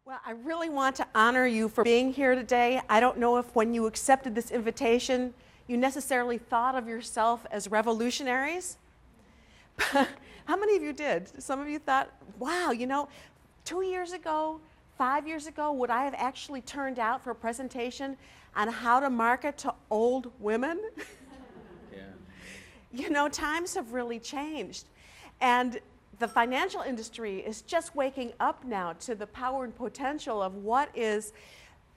Well, I really want to honor you for being here today. I don't know if when you accepted this invitation, you necessarily thought of yourself as revolutionaries. How many of you did? Some of you thought, wow, 2 years ago, 5 years ago, would I have actually turned out for a presentation on how to market to old women? Yeah. Times have really changed. And the financial industry is just waking up now to the power and potential of what is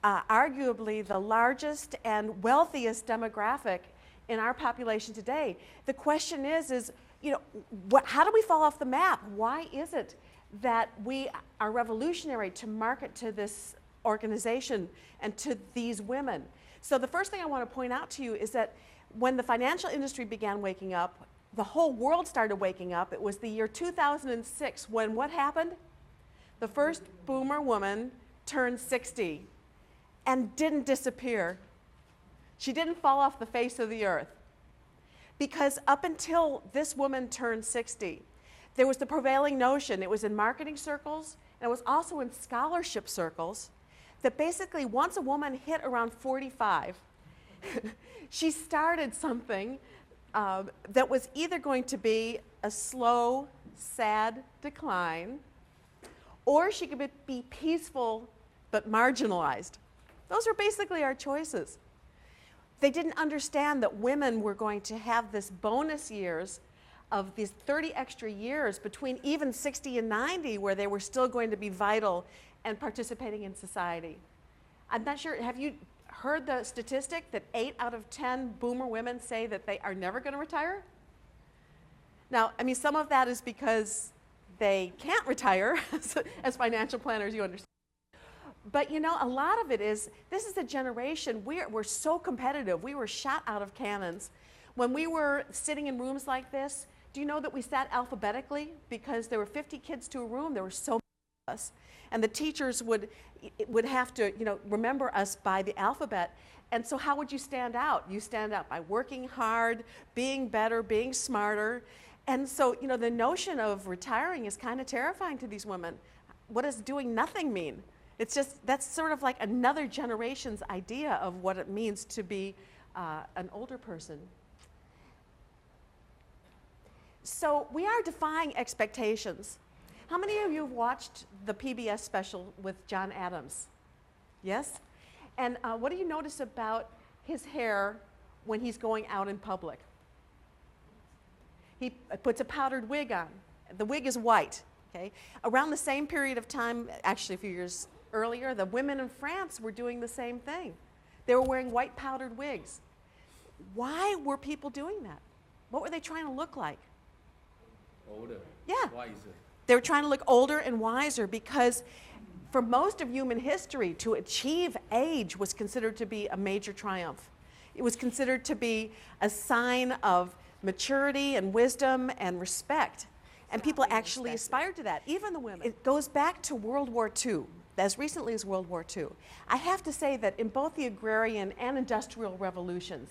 arguably the largest and wealthiest demographic in our population today. The question is how do we fall off the map? Why is it that we are revolutionary to market to this organization and to these women? So the first thing I want to point out to you is that when the financial industry began waking up, the whole world started waking up. It was the year 2006 when what happened? The first boomer woman turned 60 and didn't disappear. She didn't fall off the face of the earth. Because up until this woman turned 60, there was the prevailing notion, it was in marketing circles, and it was also in scholarship circles, that basically once a woman hit around 45, she started something that was either going to be a slow, sad decline, or she could be peaceful but marginalized. Those are basically our choices. They didn't understand that women were going to have this bonus years of these 30 extra years between even 60 and 90 where they were still going to be vital and participating in society. I'm not sure, have you heard the statistic that 8 out of 10 boomer women say that they are never going to retire? Now, some of that is because they can't retire as financial planners, you understand. But a lot of it is, this is a generation, we're so competitive. We were shot out of cannons. When we were sitting in rooms like this, do you know that we sat alphabetically? Because there were 50 kids to a room, there were so many of us. And the teachers would have to, remember us by the alphabet. And so how would you stand out? You stand out by working hard, being better, being smarter. And so, the notion of retiring is kind of terrifying to these women. What does doing nothing mean? It's just, that's sort of like another generation's idea of what it means to be an older person. So we are defying expectations. How many of you have watched the PBS special with John Adams? Yes? And what do you notice about his hair when he's going out in public? He puts a powdered wig on. The wig is white. Okay? Around the same period of time, actually a few years earlier, the women in France were doing the same thing. They were wearing white powdered wigs. Why were people doing that? What were they trying to look like? Older. Yeah. Wiser. They were trying to look older and wiser because for most of human history, to achieve age was considered to be a major triumph. It was considered to be a sign of maturity and wisdom and respect. And people actually aspired to that, even the women. It goes back to World War II, as recently as World War II. I have to say that in both the agrarian and industrial revolutions,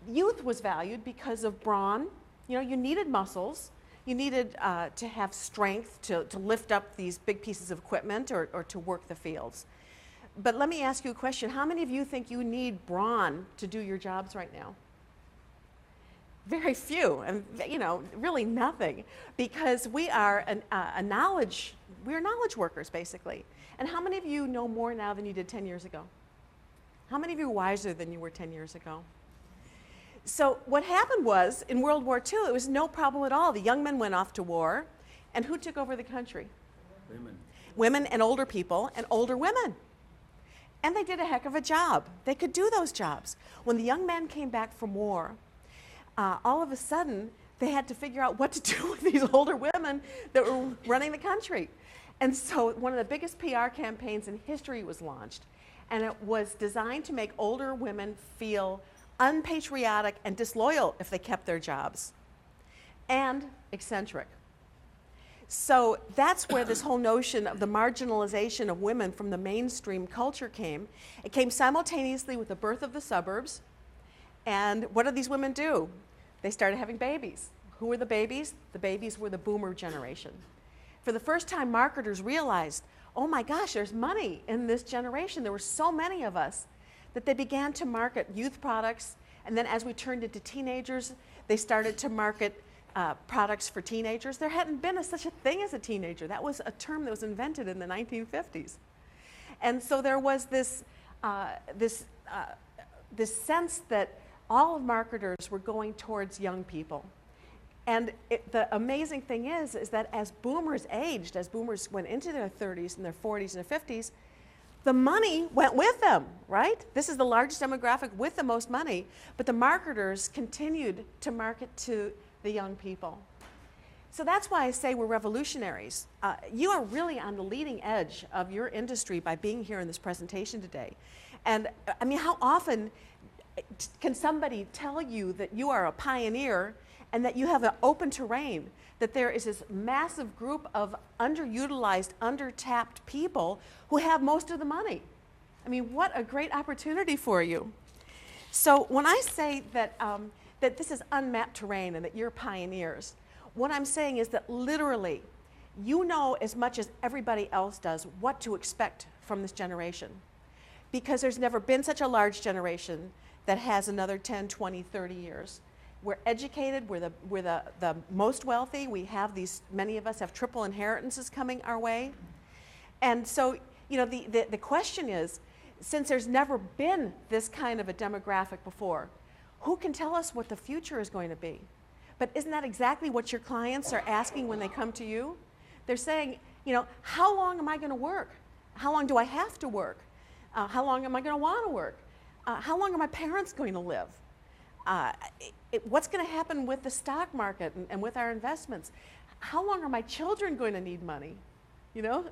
youth was valued because of brawn. You needed muscles. You needed to have strength to lift up these big pieces of equipment or to work the fields. But let me ask you a question. How many of you think you need brawn to do your jobs right now? Very few, and really nothing, because we are knowledge workers, basically. And how many of you know more now than you did 10 years ago? How many of you are wiser than you were 10 years ago? So what happened was, in World War II, it was no problem at all. The young men went off to war, and who took over the country? Women. Women and older people and older women. And they did a heck of a job. They could do those jobs. When the young men came back from war, all of a sudden, they had to figure out what to do with these older women that were running the country. And so one of the biggest PR campaigns in history was launched, and it was designed to make older women feel unpatriotic and disloyal if they kept their jobs, and eccentric. So that's where this whole notion of the marginalization of women from the mainstream culture came. It came simultaneously with the birth of the suburbs. And what did these women do? They started having babies. Who were the babies? The babies were the boomer generation. For the first time, marketers realized, oh my gosh, there's money in this generation. There were so many of us that they began to market youth products. And then as we turned into teenagers, they started to market products for teenagers. There hadn't been such a thing as a teenager. That was a term that was invented in the 1950s. And so there was this sense that all of marketers were going towards young people. And the amazing thing is that as boomers aged, as boomers went into their 30s and their 40s and their 50s, the money went with them, right? This is the largest demographic with the most money, but the marketers continued to market to the young people. So that's why I say we're revolutionaries. You are really on the leading edge of your industry by being here in this presentation today. And I mean, how often can somebody tell you that you are a pioneer and that you have an open terrain, that there is this massive group of underutilized, undertapped people who have most of the money? I mean, what a great opportunity for you. So when I say that, that this is unmapped terrain and that you're pioneers, what I'm saying is that literally, you know as much as everybody else does what to expect from this generation. Because there's never been such a large generation that has another 10, 20, 30 years. We're educated, we're the most wealthy, we have these, many of us have triple inheritances coming our way. And so, you know, the question is, since there's never been this kind of a demographic before, who can tell us what the future is going to be? But isn't that exactly what your clients are asking when they come to you? They're saying, you know, how long am I going to work? How long do I have to work? How long am I going to want to work? How long are my parents going to live? What's going to happen with the stock market and with our investments? How long are my children going to need money? You know,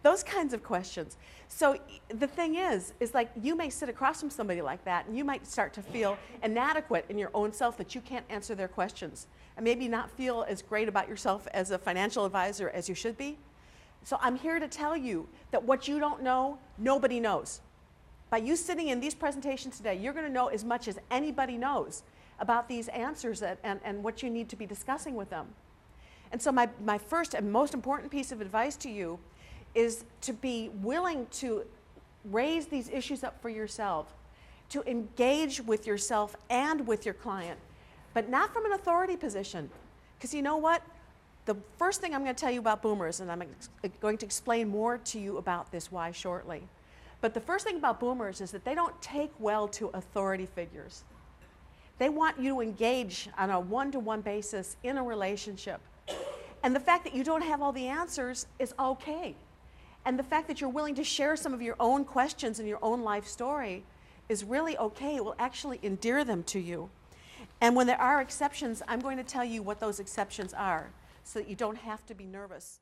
those kinds of questions. So the thing is like you may sit across from somebody like that and you might start to feel inadequate in your own self that you can't answer their questions and maybe not feel as great about yourself as a financial advisor as you should be. So I'm here to tell you that what you don't know, nobody knows. By you sitting in these presentations today, you're going to know as much as anybody knows about these answers and what you need to be discussing with them. And so my first and most important piece of advice to you is to be willing to raise these issues up for yourself, to engage with yourself and with your client, but not from an authority position. Because you know what? The first thing I'm going to tell you about boomers, and I'm going to explain more to you about this why shortly, but the first thing about boomers is that they don't take well to authority figures. They want you to engage on a one-to-one basis in a relationship. And the fact that you don't have all the answers is okay. And the fact that you're willing to share some of your own questions and your own life story is really okay. It will actually endear them to you. And when there are exceptions, I'm going to tell you what those exceptions are so that you don't have to be nervous.